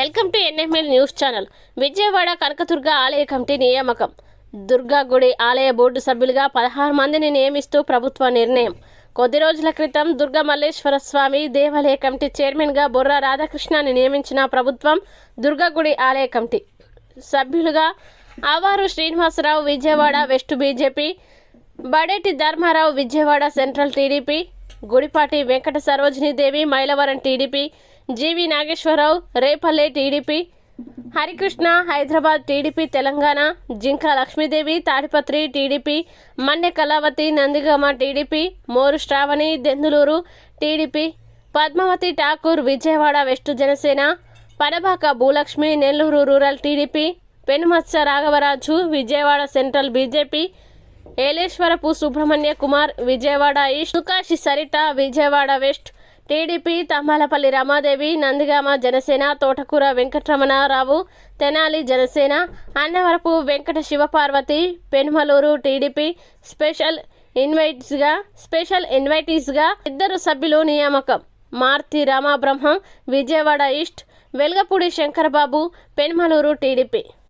Welcome to NML news channel. Vijayawada Kanakadurga ఆలయ committee నియామకం. దుర్గా గుడి ఆలయ బోర్డు సభ్యులుగా 16 మందిని నియమిస్తూ ప్రభుత్వ నిర్ణయం. కొద్ది రోజుల క్రితం దుర్గా మల్లేశ్వర స్వామి దేవాలయ కమిటీ చైర్మన్గా బొర్రా రాధాకృష్ణని నియమించిన ప్రభుత్వం దుర్గా గుడి ఆలయ కమిటీ సభ్యులుగా Avaru Srinivasarao Vijayawada West BJP, Badeti Dharmarao Vijayawada Central TDP, Gudipati Venkata Sarojinidevi Mylavaram TDP, GV Nageswararao Repalle TDP, Harikrishna Hyderabad TDP Telangana, Jinka Lakshmidevi Tadipatri TDP, Manne Kalavathi Nandigama TDP, Moru Sravani Denduluru TDP, Padmavathi Thakur Vijayawada West Janasena, Panabaka Bhulakshmi Nellore Rural TDP, Penumatsa Raghavaraju Vijayawada Central BJP, Eleswarapu Subrahmanya Kumar Vijayawada East, Sukasi Saritha Vijayawada West TDP, Tammalapalli Ramadevi Nandigama Janasena, Thotakura Venkataramanarao Tenali Janasena, Annavarapu Venkata Shivaparvati Penumaluru TDP. Special ఇన్వైటీస్గా 2 సభ్యులు నియామకం. Maruti Ramabrahmam Vijayawada east, వెల్గపూడి Shankar Babu Penumaluru TDP.